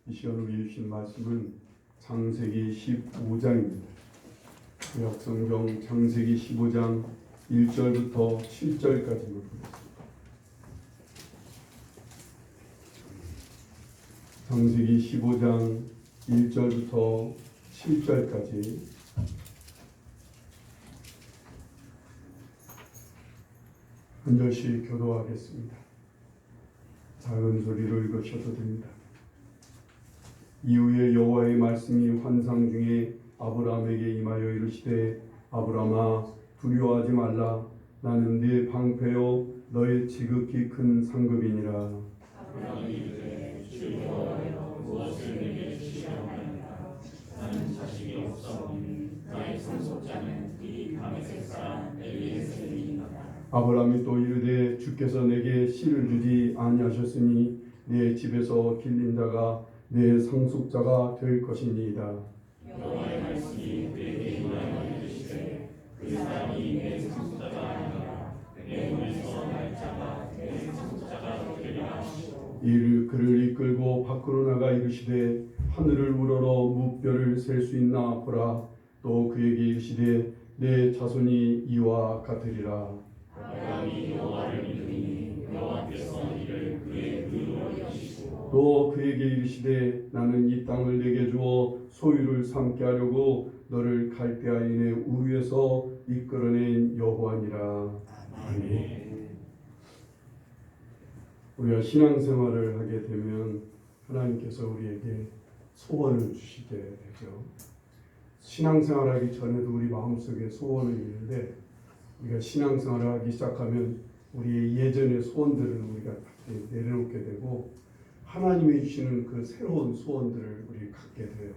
이 시간 우리 주신 말씀은 창세기 15장입니다. 구약성경 창세기 15장 1절부터 7절까지 보겠습니다. 창세기 15장 1절부터 7절까지 한 절씩 교도하겠습니다. 작은 소리로 읽으셔도 됩니다. 이후에 여호와의 말씀이 환상 중에 아브라함에게 임하여 이르시되 아브라함아 두려워하지 말라. 나는 네 방패요 너의 지극히 큰 상급이니라. 아브라함이 이르되 주 여호와여 무엇을 내게 주시려나이까. 나는 자식이 없사오니 나의 상속자는 이 다메섹 사람 엘리에셀이니라. 아브라함이 또 이르되 주께서 내게 씨를 주지 아니하셨으니 내 집에서 길린 자가 내 상속자가 될 것이니이다. 여호와의 말씀이 그에게 임하여 이르시되 그 사람이 내 상속자가 아니라 내 몸에서 날 자가 내 상속자가 되리라 하시고 이를 그를 이끌고 밖으로 나가 이르시되 하늘을 우러러 무뼈를 셀 수 있나 보라. 또 그에게 이르시되 내 자손이 이와 같으리라. 아브라함이 여호와를 믿으니 여호와께서 이를 그의 의로 여기시고 또 그에게 이르시되 나는 이 땅을 내게 주어 소유를 삼게 하려고 너를 갈대아인의 우리에서 이끌어낸 여호와니라. 아멘. 우리가 신앙생활을 하게 되면 하나님께서 우리에게 소원을 주시게 되죠. 신앙생활하기 전에도 우리 마음속에 소원이 있는데 우리가 신앙생활을 하기 시작하면 우리의 예전의 소원들을 우리가 내려놓게 되고 하나님이 주시는 그 새로운 소원들을 우리 갖게 돼요.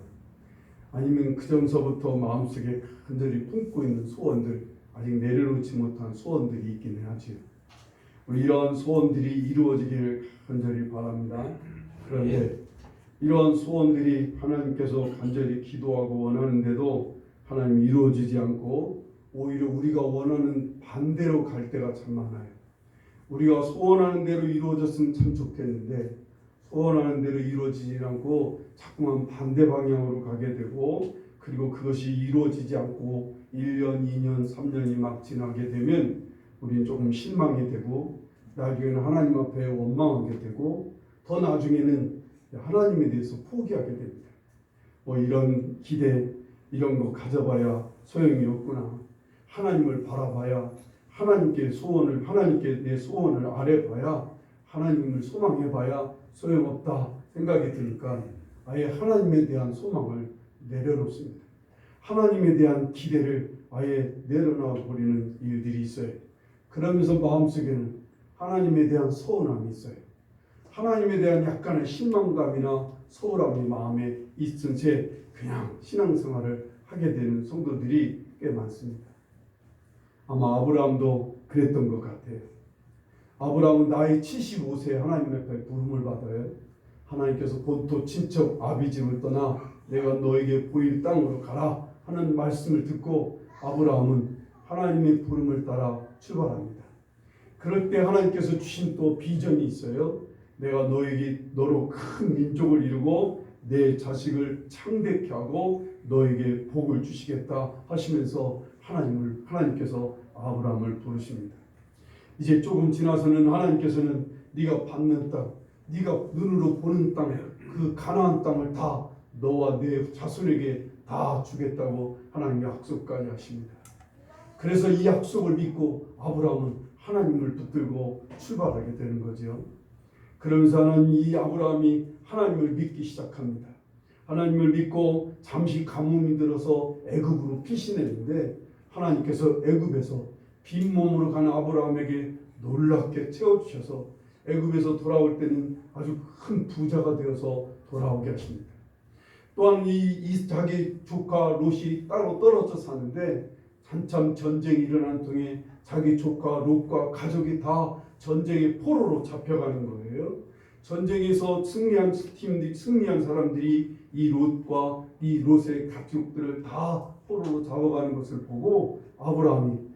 아니면 그 전서부터 마음속에 간절히 품고 있는 소원들, 아직 내려놓지 못한 소원들이 있기는 하지요. 우리 이러한 소원들이 이루어지기를 간절히 바랍니다. 그런데 이러한 소원들이 하나님께서 간절히 기도하고 원하는데도 하나님이 이루어지지 않고 오히려 우리가 원하는 반대로 갈 때가 참 많아요. 우리가 소원하는 대로 이루어졌으면 참 좋겠는데 소원하는 대로 이루어지지 않고 자꾸만 반대 방향으로 가게 되고 그리고 그것이 이루어지지 않고 1년, 2년, 3년이 막 지나게 되면 우리는 조금 실망이 되고 나중에는 하나님 앞에 원망하게 되고 더 나중에는 하나님에 대해서 포기하게 됩니다. 이런 기대, 이런 거 가져봐야 소용이 없구나. 하나님을 바라봐야 하나님께 내 소원을 아뢰봐야 하나님을 소망해봐야 소용없다 생각이 드니까 아예 하나님에 대한 소망을 내려놓습니다. 하나님에 대한 기대를 아예 내려놔 버리는 일들이 있어요. 그러면서 마음속에는 하나님에 대한 서운함이 있어요. 하나님에 대한 약간의 실망감이나 서운함이 마음에 있은 채 그냥 신앙생활을 하게 되는 성도들이 꽤 많습니다. 아마 아브라함도 그랬던 것 같아요. 아브라함은 나이 75세에 하나님 앞에 부름을 받아요. 하나님께서 본토 친척 아비집을 떠나 내가 너에게 보일 땅으로 가라 하는 말씀을 듣고 아브라함은 하나님의 부름을 따라 출발합니다. 그럴 때 하나님께서 주신 또 비전이 있어요. 내가 너로 큰 민족을 이루고 내 자식을 창대케 하고 너에게 복을 주시겠다 하시면서 하나님께서 아브라함을 부르십니다. 이제 조금 지나서는 하나님께서는 네가 받는 땅, 네가 눈으로 보는 땅, 그 가나안 땅을 다 너와 내 자손에게 다 주겠다고 하나님이 약속까지 하십니다. 그래서 이 약속을 믿고 아브라함은 하나님을 붙들고 출발하게 되는 거죠. 그러면서 이 아브라함이 하나님을 믿기 시작합니다. 하나님을 믿고 잠시 가뭄이 들어서 애굽으로 피신했는데 하나님께서 애굽에서 빈 몸으로 가는 아브라함에게 놀랍게 채워주셔서 애굽에서 돌아올 때는 아주 큰 부자가 되어서 돌아오게 하십니다. 또한 이 자기 조카 롯이 따로 떨어져 사는데 한참 전쟁이 일어난 통에 자기 조카 롯과 가족이 다 전쟁의 포로로 잡혀가는 거예요. 전쟁에서 승리한 사람들이 이 롯과 이 롯의 가족들을 다 포로로 잡아가는 것을 보고 아브라함이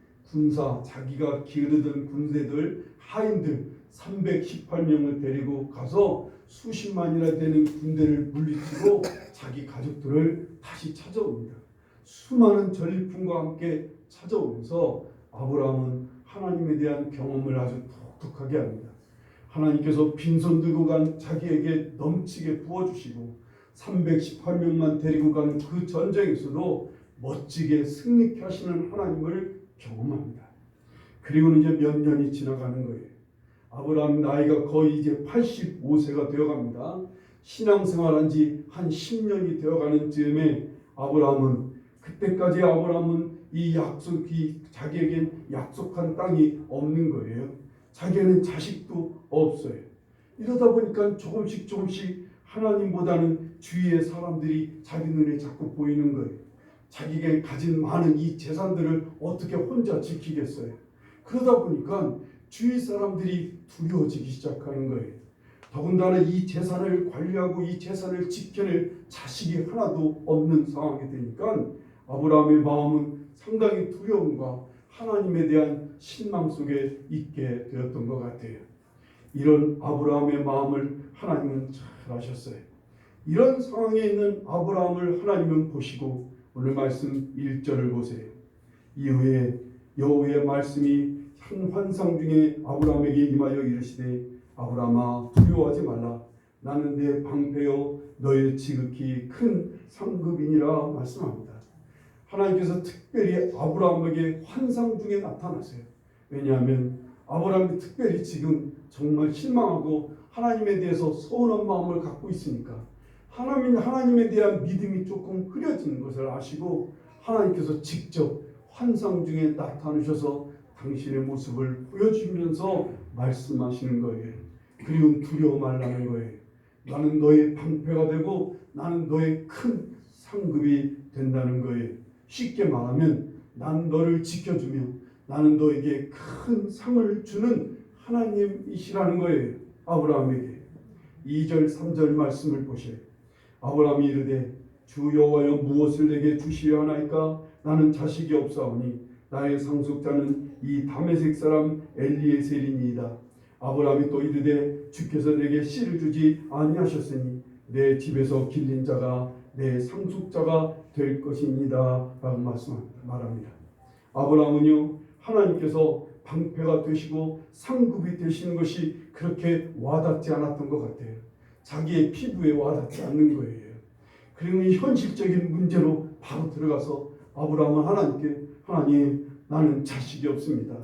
자기가 기르던 군대들 하인들 318명을 데리고 가서 수십만이나 되는 군대를 물리치고 자기 가족들을 다시 찾아옵니다. 수많은 전리품과 함께 찾아오면서 아브라함은 하나님에 대한 경험을 아주 독특하게 합니다. 하나님께서 빈손 들고 간 자기에게 넘치게 부어주시고 318명만 데리고 간 그 전쟁에서도 멋지게 승리케 하시는 하나님을 경험합니다. 그리고는 이제 몇 년이 지나가는 거예요. 아브라함 나이가 거의 이제 85세가 되어갑니다. 신앙생활한 지 한 10년이 되어가는 즈음에 그때까지 아브라함은 이 자기에겐 약속한 땅이 없는 거예요. 자기에는 자식도 없어요. 이러다 보니까 조금씩 하나님보다는 주위의 사람들이 자기 눈에 자꾸 보이는 거예요. 자기가 가진 많은 이 재산들을 어떻게 혼자 지키겠어요. 그러다 보니까 주위 사람들이 두려워지기 시작하는 거예요. 더군다나 이 재산을 관리하고 이 재산을 지켜낼 자식이 하나도 없는 상황이 되니까 아브라함의 마음은 상당히 두려움과 하나님에 대한 신망 속에 있게 되었던 것 같아요. 이런 아브라함의 마음을 하나님은 잘 아셨어요. 이런 상황에 있는 아브라함을 하나님은 보시고 오늘 말씀 1절을 보세요. 이후에 여호와의 말씀이 한 환상 중에 아브라함에게 임하여 이르시되 아브라함아 두려워하지 말라. 나는 내 방패요 너의 지극히 큰 상급이니라 말씀합니다. 하나님께서 특별히 아브라함에게 환상 중에 나타나세요. 왜냐하면 아브라함이 특별히 지금 정말 실망하고 하나님에 대해서 서운한 마음을 갖고 있으니까 하나님에 대한 믿음이 조금 흐려지는 것을 아시고 하나님께서 직접 환상 중에 나타나셔서 당신의 모습을 보여주면서 말씀하시는 거예요. 그리고 두려워 말라는 거예요. 나는 너의 방패가 되고 나는 너의 큰 상급이 된다는 거예요. 쉽게 말하면 나는 너를 지켜주며 나는 너에게 큰 상을 주는 하나님이시라는 거예요. 아브라함에게. 2절 3절 말씀을 보세요. 아브라함이 이르되 주 여호와여 무엇을 내게 주시려 하나이까 나는 자식이 없사오니 나의 상속자는 이 다메섹 사람 엘리에셀이니이다. 아브라함이 또 이르되 주께서 내게 씨를 주지 아니하셨으니 내 집에서 길린 자가 내 상속자가 될 것입니다. 라고 말합니다. 아브라함은요 하나님께서 방패가 되시고 상급이 되시는 것이 그렇게 와닿지 않았던 것 같아요. 자기의 피부에 와닿지 않는 거예요. 그리고 이 현실적인 문제로 바로 들어가서 아브라함은 하나님께 하나님 나는 자식이 없습니다.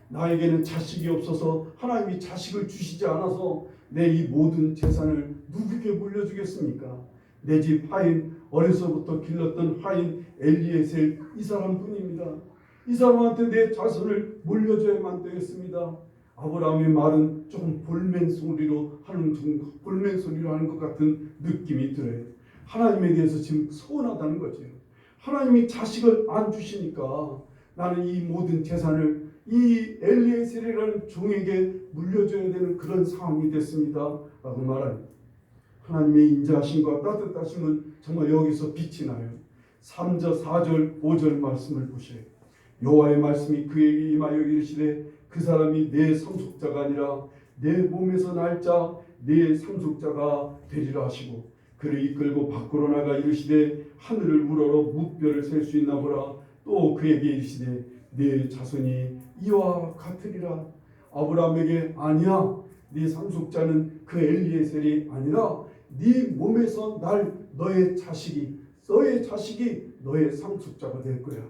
나에게는 자식이 없어서 하나님이 자식을 주시지 않아서 내 이 모든 재산을 누구에게 물려주겠습니까? 내 집 하인 어려서부터 길렀던 하인 엘리에셀 이 사람뿐입니다. 이 사람한테 내 자손을 물려줘야만 되겠습니다. 아브라함의 말은 조금 볼멘소리로 하는 것 같은 느낌이 들어요. 하나님에 대해서 지금 서운하다는 거죠. 하나님이 자식을 안 주시니까 나는 이 모든 재산을 이 엘리에셀이라는 종에게 물려줘야 되는 그런 상황이 됐습니다. 라고 말합니다. 하나님의 인자하심과 따뜻하심은 정말 여기서 빛이 나요. 3절, 4절, 5절 말씀을 보세요. 여호와의 말씀이 그에게 임하여 이르시되 그 사람이 내 상속자가 아니라 내 몸에서 날 자 내 상속자가 되리라 하시고 그를 이끌고 밖으로 나가 이르시되 하늘을 우러러 무뼈를 셀 수 있나 보라. 또 그에게 이르시되 내 자손이 이와 같으리라. 아브라함에게 아니야 네 상속자는 그 엘리에셀이 아니라 네 몸에서 날 너의 자식이 너의 상속자가 될 거야.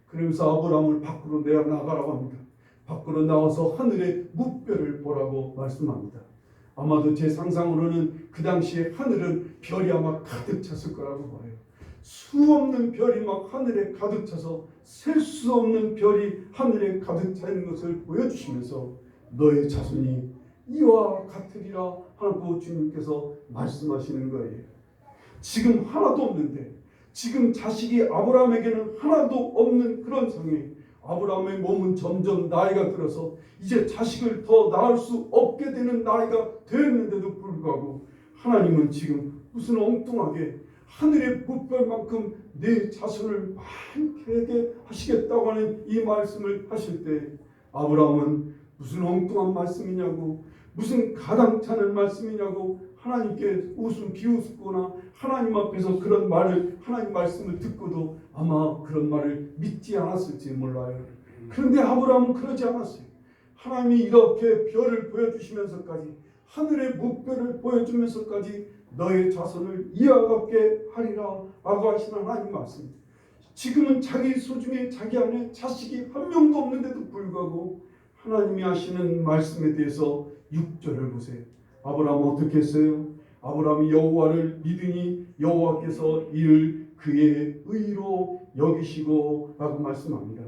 그러면서 아브라함을 밖으로 나가라고 합니다. 밖으로 나와서 하늘의 무뼈를 보라고 말씀합니다. 아마도 제 상상으로는 그 당시에 하늘은 별이 아마 가득 찼을 거라고 봐요. 수없는 별이 막 하늘에 가득 차서 셀 수 없는 별이 하늘에 가득 차 있는 것을 보여주시면서 너의 자손이 이와 같으리라 하고 주님께서 말씀하시는 거예요. 지금 하나도 없는데 지금 자식이 아브라함에게는 하나도 없는 그런 상황에 아브라함의 몸은 점점 나이가 들어서 이제 자식을 더 낳을 수 없게 되는 나이가 되었는데도 불구하고 하나님은 지금 무슨 엉뚱하게 하늘의 무별만큼 내 자손을 많게 하시겠다고 하는 이 말씀을 하실 때 아브라함은 무슨 엉뚱한 말씀이냐고 무슨 가당찮은 말씀이냐고 하나님께 비웃거나 하나님 앞에서 그런 말을 하나님 말씀을 듣고도 아마 그런 말을 믿지 않았을지 몰라요. 그런데 아브라함은 그러지 않았어요. 하나님이 이렇게 별을 보여주시면서까지 하늘의 무별을 보여주면서까지 너의 자손을 이와 같게 하리라 라고 하시는 하나님 말씀. 지금은 자기 소중에 자기 안에 자식이 한 명도 없는데도 불구하고 하나님이 하시는 말씀에 대해서 6절을 보세요. 아브라함은 어떻게 했어요? 아브라함이 여호와를 믿으니 여호와께서 이를 그의 의로 여기시고 라고 말씀합니다.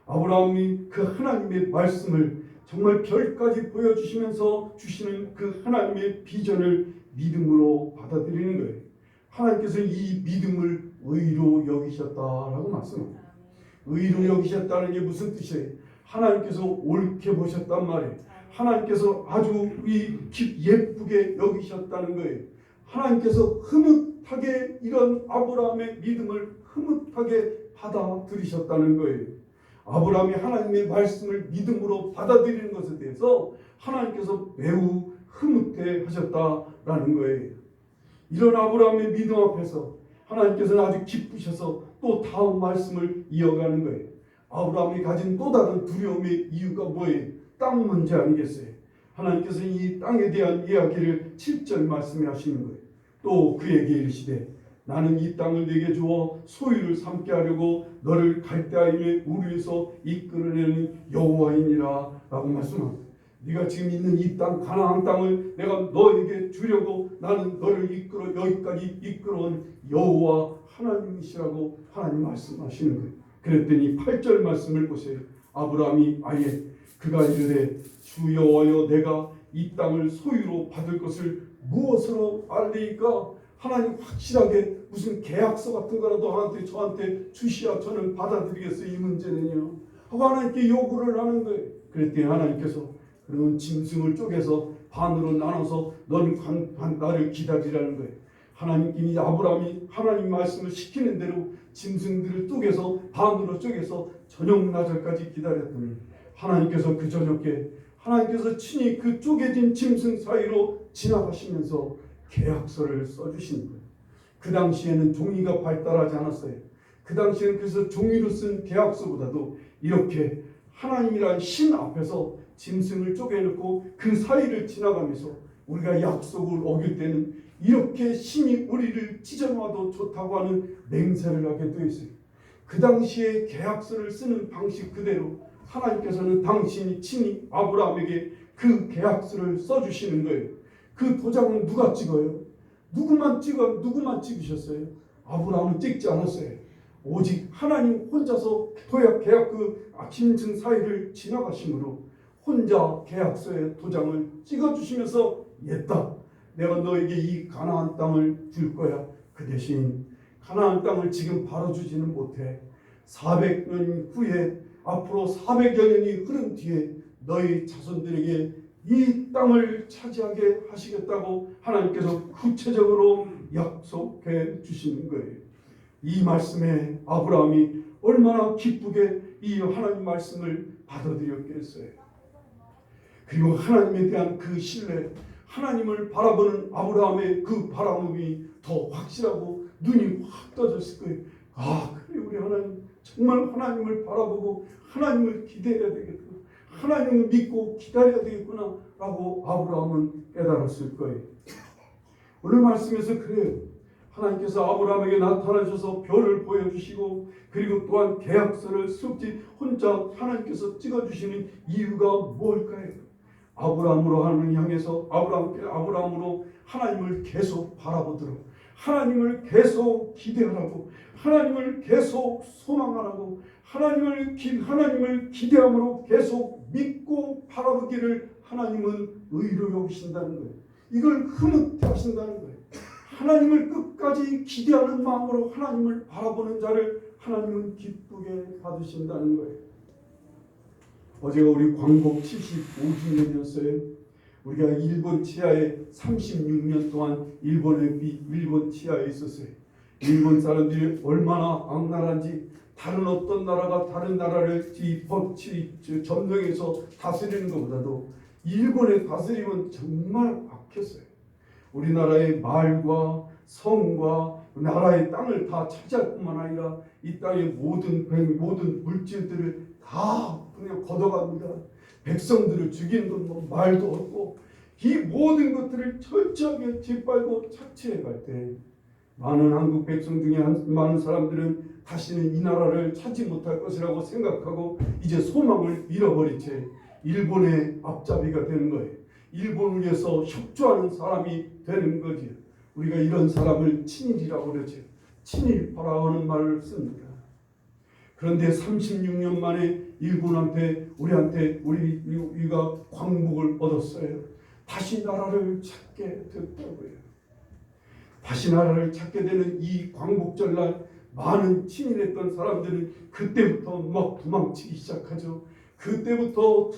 아브라함이 그 하나님의 말씀을 정말 별까지 보여주시면서 주시는 그 하나님의 비전을 믿음으로 받아들이는 거예요. 하나님께서 이 믿음을 의로 여기셨다라고 말씀합니다. 의로 여기셨다는 게 무슨 뜻이에요? 하나님께서 옳게 보셨단 말이에요. 하나님께서 아주 예쁘게 여기셨다는 거예요. 하나님께서 흐뭇하게 이런 아브라함의 믿음을 흐뭇하게 받아들이셨다는 거예요. 아브라함이 하나님의 말씀을 믿음으로 받아들이는 것에 대해서 하나님께서 매우 흐뭇해 하셨다라는 거예요. 이런 아브라함의 믿음 앞에서 하나님께서는 아주 기쁘셔서 또 다음 말씀을 이어가는 거예요. 아브라함이 가진 또 다른 두려움의 이유가 뭐예요? 땅 문제 아니겠어요? 하나님께서 이 땅에 대한 이야기를 7절 말씀에 하시는 거예요. 또 그에게 이르시되 나는 이 땅을 네게 주어 소유를 삼게 하려고 너를 갈대아임의 우르에서 이끌어내는 여호와이니라 라고 말씀합니다. 네가 지금 있는 이 땅 가나안 땅을 내가 너에게 주려고 나는 너를 이끌어 여기까지 이끌어온 여호와 하나님이시라고 하나님 말씀하시는 거예요. 그랬더니 8절 말씀을 보세요. 아브라함이 아예 그가 이르되 주 여호와여 내가 이 땅을 소유로 받을 것을 무엇으로 알리까? 하나님 확실하게 무슨 계약서 같은 거라도 저한테 주시야 저는 받아들이겠어요. 이 문제는요 하고 하나님께 요구를 하는 거예요. 그랬더니 하나님께서 그런 짐승을 쪼개서 반으로 나눠서 넌 나를 기다리라는 거예요. 하나님께 아브라함이 하나님 말씀을 시키는 대로 짐승들을 쪼개서 반으로 쪼개서 저녁 낮을까지 기다렸더니 하나님께서 그 저녁에 하나님께서 친히 그 쪼개진 짐승 사이로 지나가시면서 계약서를 써주시는 거예요. 그 당시에는 종이가 발달하지 않았어요. 그 당시에는 그래서 종이로 쓴 계약서보다도 이렇게 하나님이란 신 앞에서 짐승을 쪼개놓고 그 사이를 지나가면서 우리가 약속을 어길 때는 이렇게 신이 우리를 찢어놔도 좋다고 하는 맹세를 하게 되어 있어요. 그 당시에 계약서를 쓰는 방식 그대로 하나님께서는 당신이 친히 아브라함에게 그 계약서를 써주시는 거예요. 그 도장은 누가 찍어요? 누구만 찍으셨어요? 아브라함은 찍지 않았어요. 오직 하나님 혼자서 계약 그 짐승 사이를 지나가심으로 혼자 계약서에 도장을 찍어주시면서 옛다. 내가 너에게 이 가나안 땅을 줄 거야. 그 대신 가나안 땅을 지금 바로 주지는 못해. 400년 후에 앞으로 400여 년이 흐른 뒤에 너희 자손들에게 이 땅을 차지하게 하시겠다고 하나님께서 구체적으로 약속해 주시는 거예요. 이 말씀에 아브라함이 얼마나 기쁘게 이 하나님 말씀을 받아들였겠어요. 그리고 하나님에 대한 그 신뢰, 하나님을 바라보는 아브라함의 그 바라봄이 더 확실하고 눈이 확 떠졌을 거예요. 아, 그래 우리 하나님 정말 하나님을 바라보고 하나님을 기대해야 되겠구나. 하나님을 믿고 기다려야 되겠구나 라고 아브라함은 깨달았을 거예요. 오늘 말씀에서 그래요. 하나님께서 아브라함에게 나타나셔서 별을 보여주시고 그리고 또한 계약서를 습지 혼자 하나님께서 찍어주시는 이유가 뭘까요? 아브라함으로 하나님을 향해서 아브라함으로 하나님을 계속 바라보도록 하나님을 계속 기대하라고 하나님을 계속 소망하라고 하나님을 기대함으로 계속 믿고 바라보기를 하나님은 의로 여기신다는 거예요. 이걸 흐뭇해 하신다는 거예요. 하나님을 끝까지 기대하는 마음으로 하나님을 바라보는 자를 하나님은 기쁘게 받으신다는 거예요. 어제가 우리 광복 75주년이었어요. 우리가 일본 치하에 36년 동안 일본 치하에 있었어요. 일본 사람들이 얼마나 악랄한지 다른 어떤 나라가 다른 나라를 점령해서 다스리는 것보다도 일본의 다스림은 정말 악했어요. 우리나라의 말과 성과 나라의 땅을 다 차지할 뿐만 아니라 이 땅의 모든 물질들을 다 그냥 걷어갑니다. 백성들을 죽이는 건 뭐 말도 없고 이 모든 것들을 철저하게 짓밟고 착취해 갈 때 많은 한국 백성 중에 많은 사람들은 다시는 이 나라를 찾지 못할 것이라고 생각하고 이제 소망을 잃어버린 채 일본의 앞잡이가 되는 거예요. 일본을 위해서 협조하는 사람이 되는 거지요. 우리가 이런 사람을 친일이라고 그러죠. 친일파라는 말을 씁니다. 그런데 36년 만에 일본한테 우리가 광복을 얻었어요. 다시 나라를 찾게 됐다고요. 다시 나라를 찾게 되는 이 광복절날 많은 친일했던 사람들은 그때부터 막 도망치기 시작하죠. 그때부터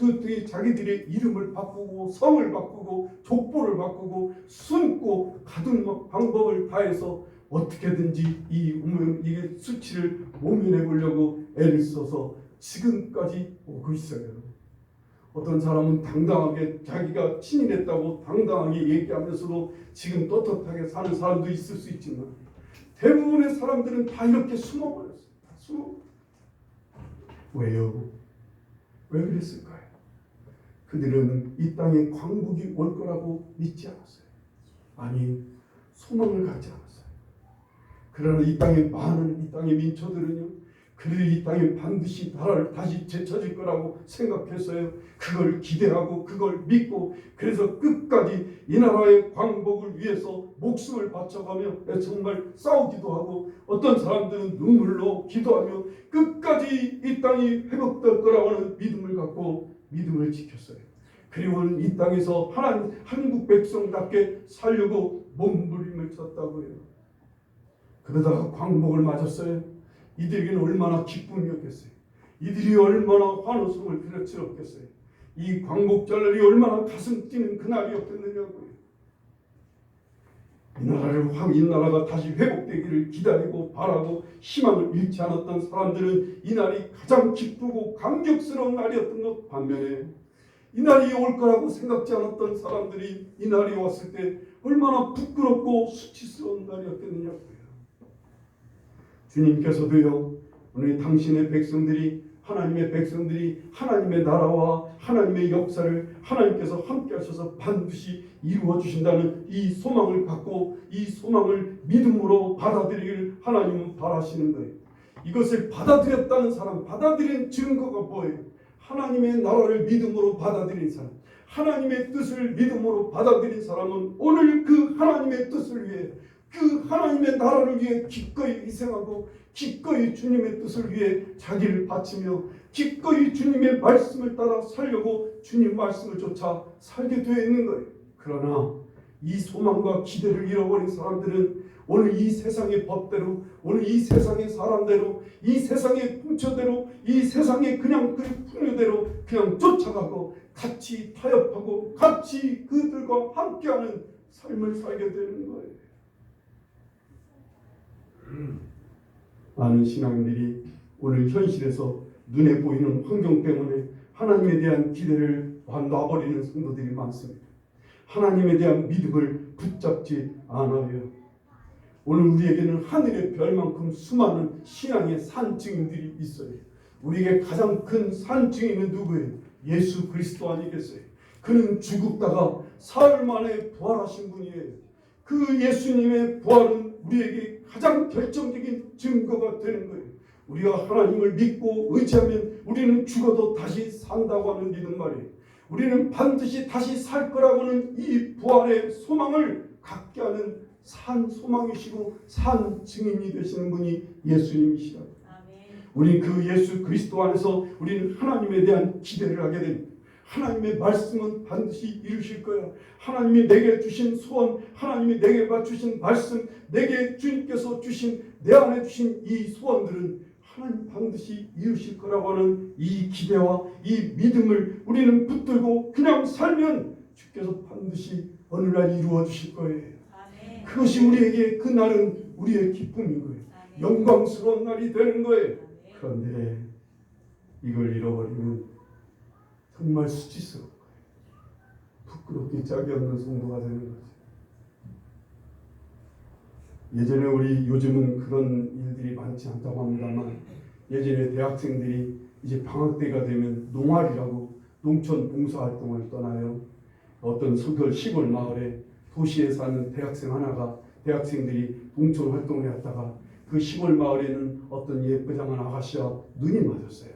자기들의 이름을 바꾸고 성을 바꾸고 족보를 바꾸고 숨고 가든 방법을 다해서 어떻게든지 이게 수치를 모면해 보려고 애를 써서 지금까지 오고 있어요. 어떤 사람은 당당하게 자기가 친일했다고 당당하게 얘기하면서도 지금 떳떳하게 사는 사람도 있을 수 있지만 대부분의 사람들은 다 이렇게 숨어버렸어요. 왜요? 왜 그랬을까요? 그들은 이 땅에 광복이 올 거라고 믿지 않았어요. 아니, 소망을 갖지 않았어요. 그러나 이 땅의 민초들은요, 그들이 이 땅에 반드시 나라를 다시 되찾을 거라고 생각했어요. 그걸 기대하고 그걸 믿고 그래서 끝까지 이 나라의 광복을 위해서 목숨을 바쳐가며 정말 싸우기도 하고 어떤 사람들은 눈물로 기도하며 끝까지 이 땅이 회복될 거라고 하는 믿음을 갖고 믿음을 지켰어요. 그리고 이 땅에서 한국 백성답게 살려고 몸부림을 쳤다고요. 그러다가 광복을 맞았어요. 이들에게는 얼마나 기쁨이었겠어요. 이들이 얼마나 환호성을 들었겠어요. 이 광복절날이 얼마나 가슴 뛰는 그날이었겠느냐고요. 이 나라가 다시 회복되기를 기다리고 바라고 희망을 잃지 않았던 사람들은 이 날이 가장 기쁘고 감격스러운 날이었던 것 반면에 이 날이 올 거라고 생각지 않았던 사람들이 이 날이 왔을 때 얼마나 부끄럽고 수치스러운 날이었겠느냐고요. 주님께서도요, 오늘 당신의 백성들이 하나님의 나라와 하나님의 역사를 하나님께서 함께 하셔서 반드시 이루어 주신다는 이 소망을 갖고 이 소망을 믿음으로 받아들이기를 하나님은 바라시는 거예요. 이것을 받아들였다는 사람, 받아들인 증거가 뭐예요? 하나님의 나라를 믿음으로 받아들인 사람, 하나님의 뜻을 믿음으로 받아들인 사람은 오늘 그 하나님의 뜻을 위해 그 하나님의 나라를 위해 기꺼이 희생하고 기꺼이 주님의 뜻을 위해 자기를 바치며 기꺼이 주님의 말씀을 따라 살려고 주님 말씀을 쫓아 살게 되어 있는 거예요. 그러나 이 소망과 기대를 잃어버린 사람들은 오늘 이 세상의 법대로, 오늘 이 세상의 사람대로, 이 세상의 풍처대로, 이 세상의 그냥 그 풍요대로 그냥 쫓아가고 같이 타협하고 같이 그들과 함께하는 삶을 살게 되는 거예요. 많은 신앙인들이 오늘 현실에서 눈에 보이는 환경 때문에 하나님에 대한 기대를 놔버리는 성도들이 많습니다. 하나님에 대한 믿음을 붙잡지 않아요. 오늘 우리에게는 하늘의 별만큼 수많은 신앙의 산증인들이 있어요. 우리에게 가장 큰 산증인은 누구예요? 예수 그리스도 아니겠어요? 그는 죽었다가 사흘 만에 부활하신 분이에요. 그 예수님의 부활은 우리에게 가장 결정적인 증거가 되는 거예요. 우리가 하나님을 믿고 의지하면 우리는 죽어도 다시 산다고 하는 믿음 말이에요. 우리는 반드시 다시 살 거라고 하는 이 부활의 소망을 갖게 하는 산 소망이시고 산 증인이 되시는 분이 예수님이시다. 우리 그 예수 그리스도 안에서 우리는 하나님에 대한 기대를 하게 됩니다. 하나님의 말씀은 반드시 이루실 거야. 하나님이 내게 주신 소원, 하나님이 내게 맞추신 말씀, 내게 주님께서 주신 내 안에 주신 이 소원들은 하나님 반드시 이루실 거라고 하는 이 기대와 이 믿음을 우리는 붙들고 그냥 살면 주께서 반드시 어느 날 이루어 주실 거예요. 아멘. 그것이 우리에게 그날은 우리의 기쁨인 거예요. 아멘. 영광스러운 날이 되는 거예요. 아멘. 그런데 이걸 잃어버리면 정말 수치스러운 거예요. 부끄럽게 짝이 없는 성도가 되는 거죠. 예전에 요즘은 그런 일들이 많지 않다고 합니다만 예전에 대학생들이 이제 방학 때가 되면 농활이라고 농촌 봉사활동을 떠나요. 어떤 시골 마을에 도시에 사는 대학생 하나가 대학생들이 농촌 활동을 했다가 그 시골 마을에는 어떤 예쁘장한 아가씨와 눈이 맞았어요.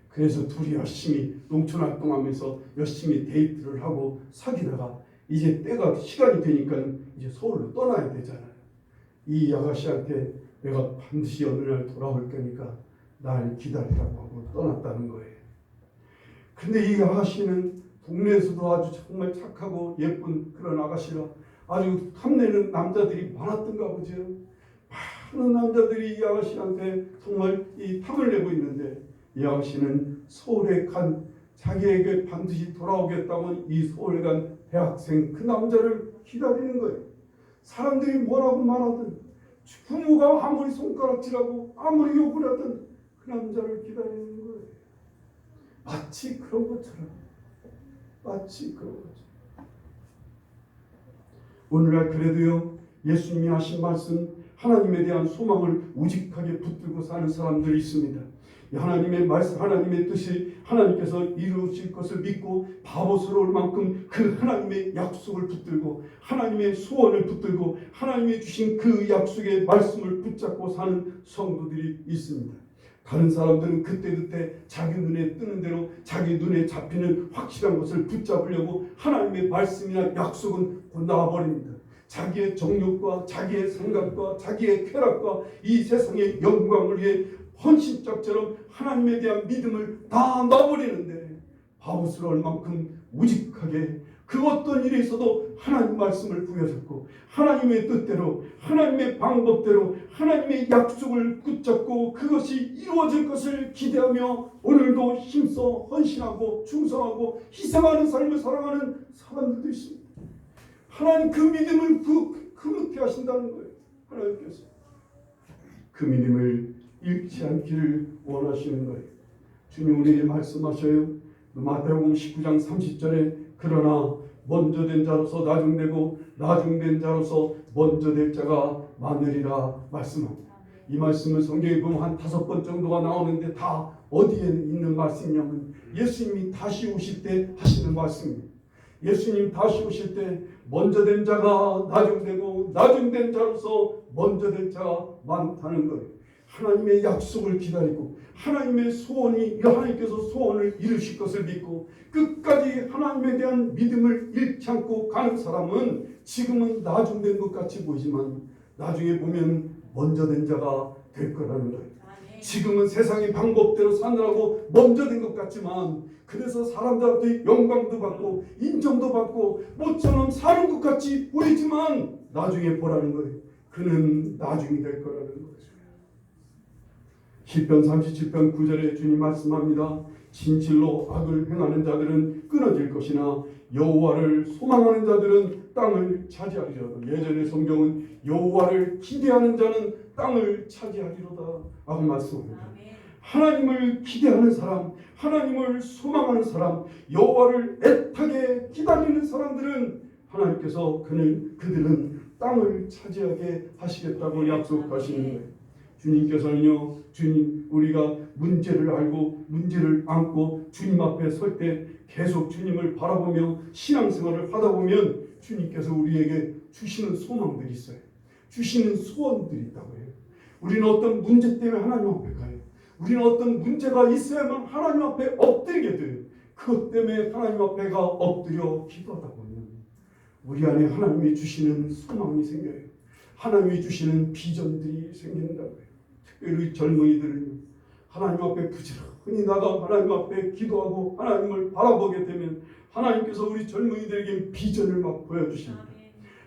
그래서 둘이 열심히 농촌 활동하면서 열심히 데이트를 하고 사귀다가 이제 시간이 되니까 이제 서울로 떠나야 되잖아요. 이 아가씨한테 내가 반드시 어느 날 돌아올 거니까 날 기다리라고 하고 떠났다는 거예요. 근데 이 아가씨는 동네에서도 아주 정말 착하고 예쁜 그런 아가씨라 아주 탐내는 남자들이 많았던가 보죠. 많은 남자들이 이 아가씨한테 정말 이 탐을 내고 있는데 이 아가씨는 서울에 간 자기에게 반드시 돌아오겠다고 이 서울에 간 대학생 그 남자를 기다리는 거예요. 사람들이 뭐라고 말하든 부모가 아무리 손가락질하고 아무리 욕을 하든 그 남자를 기다리는 거예요. 마치 그런 것처럼. 오늘날 그래도요, 예수님이 하신 말씀, 하나님에 대한 소망을 우직하게 붙들고 사는 사람들이 있습니다. 하나님의 말씀, 하나님의 뜻이 하나님께서 이루실 것을 믿고 바보스러울 만큼 그 하나님의 약속을 붙들고 하나님의 소원을 붙들고 하나님이 주신 그 약속의 말씀을 붙잡고 사는 성도들이 있습니다. 다른 사람들은 그때그때 자기 눈에 뜨는 대로 자기 눈에 잡히는 확실한 것을 붙잡으려고 하나님의 말씀이나 약속은 놔버립니다. 자기의 정욕과 자기의 생각과 자기의 쾌락과 이 세상의 영광을 위해 헌신짝처럼 하나님에 대한 믿음을 다 놔버리는데 바보스러울 만큼 우직하게 그 어떤 일에 있어도 하나님 말씀을 부여잡고 하나님의 뜻대로 하나님의 방법대로 하나님의 약속을 붙잡고 그것이 이루어질 것을 기대하며 오늘도 힘써 헌신하고 충성하고 희생하는 삶을 살아가는 사람들도 있습니다. 하나님 그 믿음을 흐뭇해 하신다는 거예요. 하나님께서 그 믿음을 잃지 않기를 원하시는 거예요. 주님 우리에게 말씀하셔요. 마태복음 19장 30절에 그러나 먼저 된 자로서 나중되고 나중된 자로서 먼저 될 자가 많으리라 말씀합니다. 이 말씀을 성경에 보면 한 5번 정도가 나오는데 다 어디에 있는 말씀이냐면 예수님이 다시 오실 때 하시는 말씀입니다. 예수님 다시 오실 때 먼저 된 자가 나중되고 나중된 자로서 먼저 될 자가 많다는 거예요. 하나님의 약속을 기다리고 하나님의 소원이 하나님께서 소원을 이루실 것을 믿고 끝까지 하나님에 대한 믿음을 잃지 않고 가는 사람은 지금은 나중된 것 같이 보이지만 나중에 보면 먼저 된 자가 될 거라는 거예요. 지금은 세상의 방법대로 사느라고 먼저 된 것 같지만 그래서 사람들한테 영광도 받고 인정도 받고 모처럼 사는 것 같이 보이지만 나중에 보라는 거예요. 그는 나중이 될 거라는 거죠. 시편 37편 9절에 주님 말씀합니다. 진실로 악을 행하는 자들은 끊어질 것이나 여호와를 소망하는 자들은 땅을 차지하리로다. 예전의 성경은 여호와를 기대하는 자는 땅을 차지하리로다 라고 말씀합니다. 하나님을 기대하는 사람, 하나님을 소망하는 사람, 여호와를 애타게 기다리는 사람들은 하나님께서 그들은 땅을 차지하게 하시겠다고 약속하시는 거예요. 주님께서는요, 주님 우리가 문제를 알고 문제를 안고 주님 앞에 설 때 계속 주님을 바라보며 신앙생활을 하다 보면 주님께서 우리에게 주시는 소망들이 있어요. 주시는 소원들이 있다고 해요. 우리는 어떤 문제 때문에 하나님 앞에 가요. 우리는 어떤 문제가 있어야만 하나님 앞에 엎드리게 돼요. 그것 때문에 하나님 앞에 가 엎드려 기도하다 보면 우리 안에 하나님이 주시는 소망이 생겨요. 하나님이 주시는 비전들이 생긴다고요. 특별히 젊은이들은 하나님 앞에 부지런히 나가 하나님 앞에 기도하고 하나님을 바라보게 되면 하나님께서 우리 젊은이들에게 비전을 막 보여주십니다.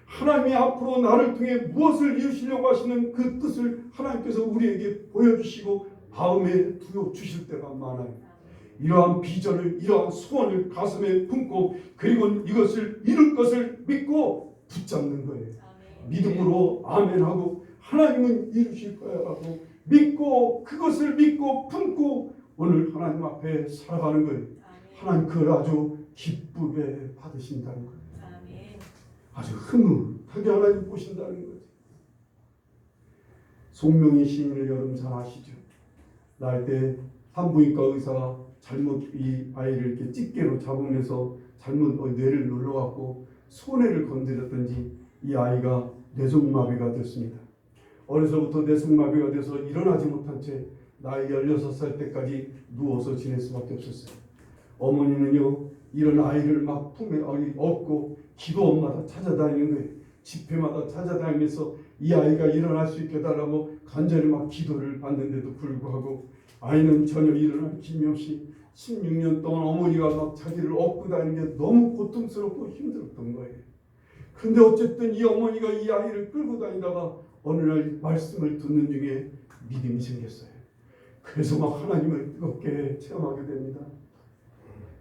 하나님이 앞으로 나를 통해 무엇을 이루시려고 하시는 그 뜻을 하나님께서 우리에게 보여주시고 마음에 두어 주실 때가 많아요. 이러한 비전을, 이러한 소원을 가슴에 품고 그리고 이것을 이룰 것을 믿고 붙잡는 거예요. 믿음으로 아멘하고 하나님은 이루실 거야 라고 믿고 그것을 믿고 품고 오늘 하나님 앞에 살아가는 거예요. 하나님 그걸 아주 기쁘게 받으신다는 거예요. 아주 흐뭇하게 하나님 보신다는 거죠. 송명희 시인을 여러분 잘 아시죠? 날 때 산부인과 의사가 잘못 이 아이를 이렇게 집게로 잡으면서 잘못 뇌를 눌러갖고 손해를 건드렸던지 이 아이가 뇌종마비가 됐습니다. 어려서부터 뇌종마비가 돼서 일어나지 못한 채 나이 16살 때까지 누워서 지낼 수밖에 없었어요. 어머니는요, 이런 아이를 막 품에 업고 기도원마다 찾아다니는 거예요. 집회마다 찾아다니면서 이 아이가 일어날 수 있게 해달라고 간절히 막 기도를 받는데도 불구하고 아이는 전혀 일어날 힘이 없이 16년 동안 어머니가 막 자기를 업고 다니는 게 너무 고통스럽고 힘들었던 거예요. 그런데 어쨌든 이 어머니가 이 아이를 끌고 다니다가 어느 날 말씀을 듣는 중에 믿음이 생겼어요. 그래서 막 하나님을 뜨겁게 체험하게 됩니다.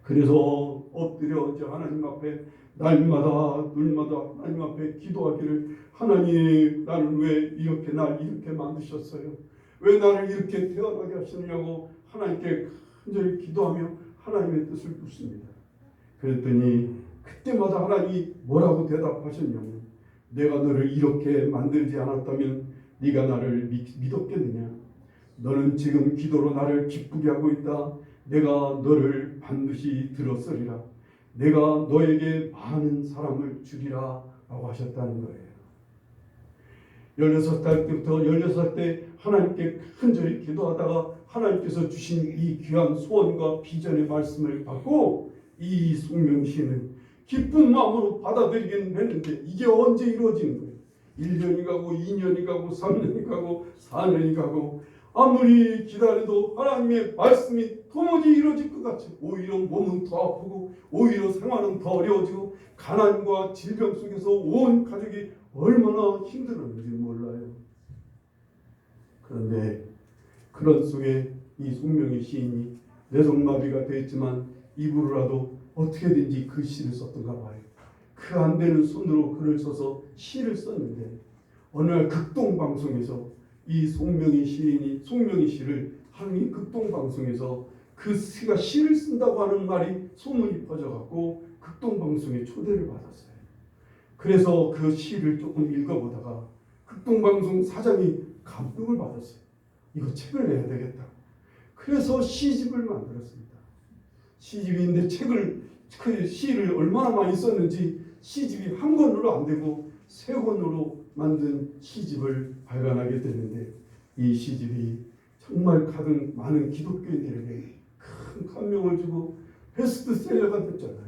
그래서 엎드려 이제 하나님 앞에 날마다 하나님 앞에 기도하기를, 하나님, 나는 왜 이렇게 날 이렇게 만드셨어요? 왜 나를 이렇게 태어나게 하시느냐고 하나님께 간절히 기도하며 하나님의 뜻을 묻습니다. 그랬더니 그때마다 하나님이 뭐라고 대답하셨냐면, 내가 너를 이렇게 만들지 않았다면 네가 나를 믿었겠느냐? 너는 지금 기도로 나를 기쁘게 하고 있다. 내가 너를 반드시 들었으리라. 내가 너에게 많은 사람을 주리라 라고 하셨다는 거예요. 16살 때부터 16살 때 하나님께 간절히 기도하다가 하나님께서 주신 이 귀한 소원과 비전의 말씀을 받고 이 송명시는 기쁜 마음으로 받아들이긴 했는데 이게 언제 이루어지는 거예요? 1년이 가고 2년이 가고 3년이 가고 4년이 가고 아무리 기다려도 하나님의 말씀이 도무지 이루어질 것 같이 오히려 몸은 더 아프고 오히려 생활은 더 어려워지고 가난과 질병 속에서 온 가족이 얼마나 힘들었는지 몰라요. 그런데 그런 속에 이 송명희 시인이 뇌종마비가 되었지만 입으로라도 어떻게든지 그 시를 썼던가 봐요. 그 안 되는 손으로 글을 써서 시를 썼는데 어느 날 극동방송에서 이 송명희 시를 하느님 극동방송에서 그 시가 시를 쓴다고 하는 말이 소문이 퍼져갖고 극동방송에 초대를 받았어요. 그래서 그 시를 조금 읽어보다가 극동방송 사장이 감동을 받았어요. 이거 책을 내야 되겠다. 그래서 시집을 만들었습니다. 시집인데 그 시를 얼마나 많이 썼는지 시집이 한 권으로 안 되고 세 권으로 만든 시집을 발간하게 되는데 이 시집이 정말 가득 많은 기독교인들에게 큰 감명을 주고 베스트셀러가 됐잖아요.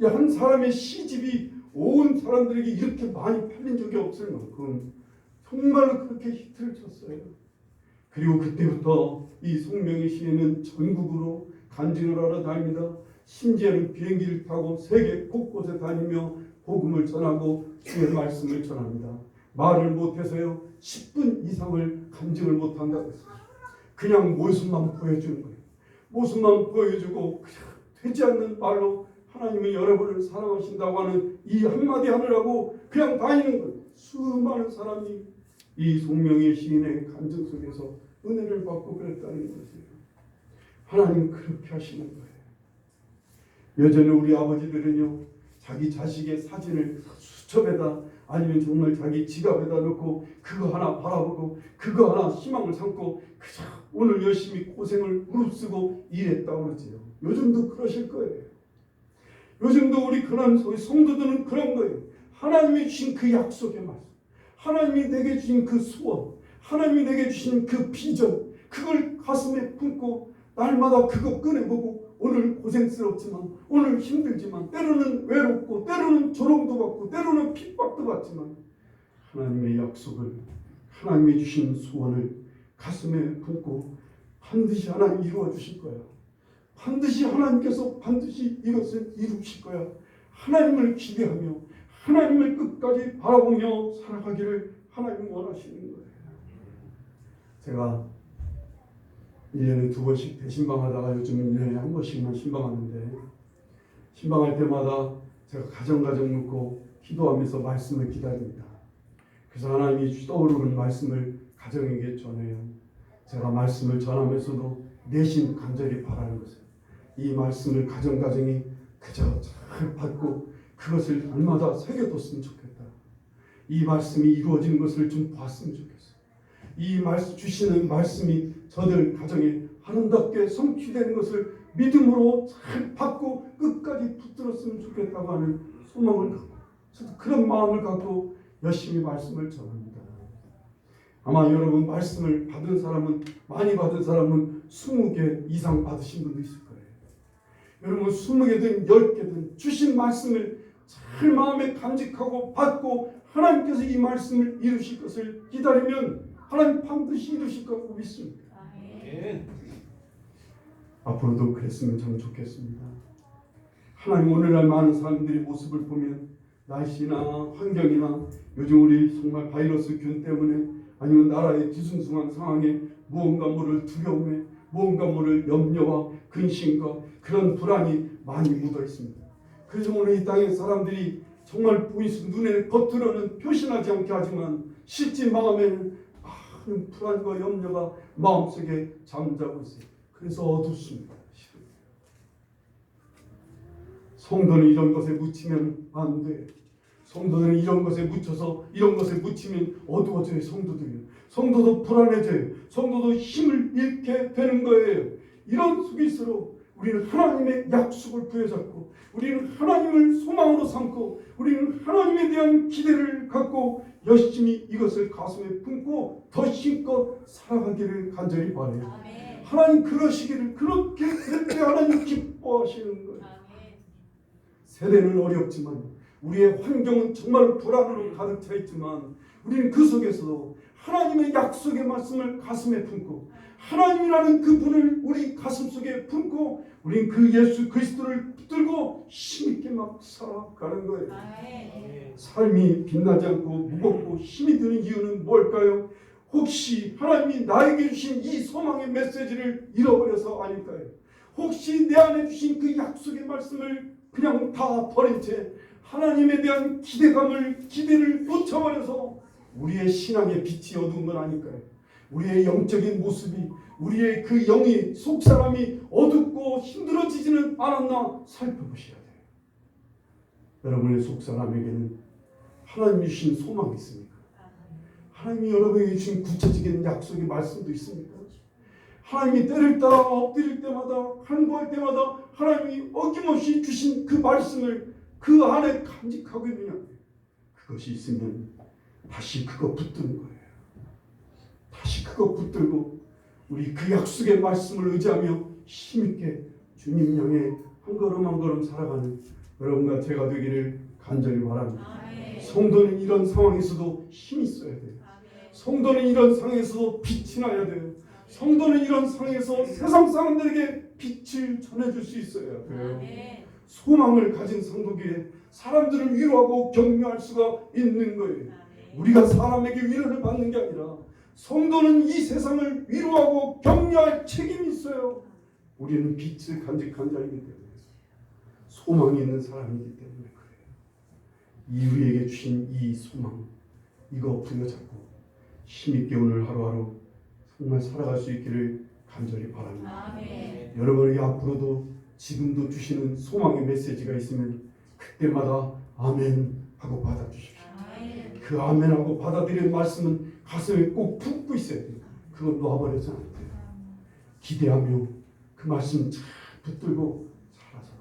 한 사람의 시집이 온 사람들에게 이렇게 많이 팔린 적이 없을 만큼 정말로 그렇게 히트를 쳤어요. 그리고 그때부터 이 송명희 시인은 전국으로 간증을 하러 다닙니다. 심지어는 비행기를 타고 세계 곳곳에 다니며 복음을 전하고 주의 말씀을 전합니다. 말을 못해서요 10분 이상을 간증을 못한다고 했어요. 그냥 모습만 보여주는 거예요. 모습만 보여주고 그냥 되지 않는 말로 하나님은 여러분을 사랑하신다고 하는 이 한마디 하느라고 그냥 다니는 거예요. 수많은 사람이 이 송명희 시인의 간증 속에서 은혜를 받고 그랬다는 것이에요. 하나님은 그렇게 하시는 거예요. 여전히 우리 아버지들은요 자기 자식의 사진을 수첩에다 아니면 정말 자기 지갑에다 넣고 그거 하나 바라보고 그거 하나 희망을 삼고 그저 오늘 열심히 고생을 무릅쓰고 일했다고 그러지요. 요즘도 그러실 거예요. 요즘도 우리 그런 성도들은 그런 거예요. 하나님이 주신 그 약속의 말씀, 하나님이 내게 주신 그 소원, 하나님이 내게 주신 그 비전, 그걸 가슴에 품고 날마다 그거 꺼내보고 오늘 고생스럽지만 오늘 힘들지만 때로는 외롭고 때로는 조롱도 받고 때로는 핍박도 받지만 하나님의 약속을, 하나님이 주신 소원을 가슴에 품고 반드시 하나님 이루어 주실 거야. 반드시 하나님께서 반드시 이것을 이루실 거야. 하나님을 기대하며 하나님을 끝까지 바라보며 살아가기를 하나님 원하시는 거예요. 제가 1년에 2번씩 대신방하다가 요즘은 1년에 한 번씩만 신방하는데 신방할 때마다 제가 가정 놓고 기도하면서 말씀을 기다립니다. 그래서 하나님이 떠오르는 말씀을 가정에게 전해요. 제가 말씀을 전하면서도 내심 간절히 바라는 것은 이 말씀을 가정이 그저 잘 받고 그것을 날마다 새겨뒀으면 좋겠다. 이 말씀이 이루어지는 것을 좀 봤으면 좋겠어요. 이 주시는 말씀이 저들 가정에 아름답게 성취되는 것을 믿음으로 잘 받고 끝까지 붙들었으면 좋겠다고 하는 소망을 갖고, 저도 그런 마음을 갖고 열심히 말씀을 전합니다. 아마 여러분 말씀을 받은 사람은, 많이 받은 사람은 20개 이상 받으신 분도 있을 거예요. 여러분 20개든 10개든 주신 말씀을 잘 마음에 간직하고 받고 하나님께서 이 말씀을 이루실 것을 기다리면 하나님 반드시 이루실 거라고 믿습니다. 앞으로도 그랬으면 참 좋겠습니다. 하나님, 오늘날 많은 사람들의 모습을 보면 날씨나 환경이나 요즘 우리 정말 바이러스 균 때문에 아니면 나라의 뒤숭숭한 상황에 무언가 모를 두려움에 무언가 모를 염려와 근심과 그런 불안이 많이 묻어 있습니다. 그래서 오늘 이 땅의 사람들이 정말 눈에 겉으로는 표시나지 않게 하지만 실제 마음에는 많은 불안과 염려가 마음속에 잠자고 있어요. 그래서 어둡습니다. 성도는 이런 것에 묻히면 안 돼. 성도들은 이런 것에 묻혀서 이런 것에 묻히면 어두워져요. 성도도 불안해져요. 성도도 힘을 잃게 되는 거예요. 이런 속일수록 우리는 하나님의 약속을 부여잡고 우리는 하나님을 소망으로 삼고 우리는 하나님에 대한 기대를 갖고 열심히 이것을 가슴에 품고 더 힘껏 살아가기를 간절히 바라요. 하나님 그러시기를, 그렇게 하나님 기뻐하시는 거예요. 세대는 어렵지만 우리의 환경은 정말 불안으로 가득 차 있지만 우리는 그 속에서도 하나님의 약속의 말씀을 가슴에 품고 하나님이라는 그분을 우리 가슴속에 품고 우리는 그 예수 그리스도를 붙들고 힘있게 막 살아가는 거예요. 삶이 빛나지 않고 무겁고 힘이 드는 이유는 뭘까요? 혹시 하나님이 나에게 주신 이 소망의 메시지를 잃어버려서 아닐까요? 혹시 내 안에 주신 그 약속의 말씀을 그냥 다 버린 채 하나님에 대한 기대를 놓쳐버려서 우리의 신앙의 빛이 어두운 건 아닐까요? 우리의 영적인 모습이, 우리의 그 영이, 속사람이 어둡고 힘들어지지는 않았나 살펴보셔야 돼요. 여러분의 속사람에게는 하나님이 주신 소망이 있습니까? 하나님이 여러분에게 주신 구체적인 약속의 말씀도 있습니까? 하나님이 때를 따라 엎드릴 때마다 간구할 때마다 하나님이 어김없이 주신 그 말씀을 그 안에 간직하고 있느냐? 그것이 있으면 다시 그거 붙드는 거예요. 다시 그거 붙들고 우리 그 약속의 말씀을 의지하며 힘있게 주님 향해 한 걸음 한 걸음 살아가는 여러분과 제가 되기를 간절히 바랍니다. 성도는 이런 상황에서도 힘이 있어야 돼요. 성도는 이런 상황에서도 빛이 나야 돼요. 성도는 이런 상황에서 세상 사람들에게 빛을 전해줄 수 있어야 돼요. 소망을 가진 성도기에 사람들을 위로하고 격려할 수가 있는 거예요. 우리가 사람에게 위로를 받는 게 아니라 성도는 이 세상을 위로하고 격려할 책임이 있어요. 우리는 빛을 간직한 자이기 때문에, 소망이 있는 사람이기 때문에 그래요. 우리에게 주신 이 소망, 이거 부여잡고 힘있게 오늘 하루하루 정말 살아갈 수 있기를 간절히 바랍니다. 여러분이 앞으로도 지금도 주시는 소망의 메시지가 있으면 그때마다 아멘 하고 받아주십시오. 그 아멘 하고 받아들이는 말씀은 가슴에 꼭 품고 있어야 돼요. 그건 놔버려서 안 돼요. 기대하며 그 말씀 잘 붙들고 살아서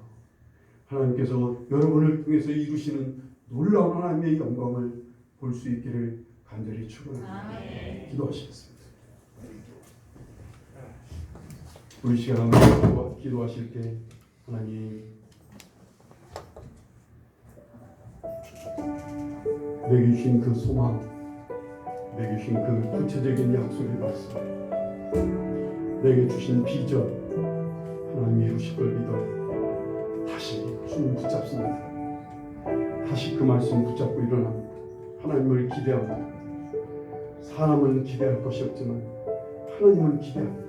하나님께서 여러분을 통해서 이루시는 놀라운 하나님의 영광을 볼 수 있기를 간절히 축원합니다. 기도하시겠습니다. 우리 시간 한번 기도하실 때 하나님, 내게 주신 그 소망, 내게 주신 그 구체적인 약속의 말씀, 내게 주신 비전, 하나님 이루실 걸 믿어 다시 주님 붙잡습니다. 다시 그 말씀 붙잡고 일어납니다. 하나님을 기대합니다. 사람은 기대할 것이 없지만 하나님을 기대합니다.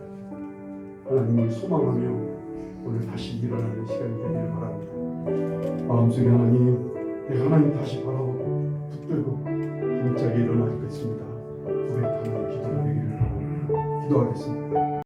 하나님을 소망하며 오늘 다시 일어나는 시간이 되기를 바랍니다. 마음속에 하나님, 내가 하나님 다시 바라보고 붙들고 힘차게 일어나겠습니다. 우리 하나님 기도하기를 바랍니다. 기도하겠습니다.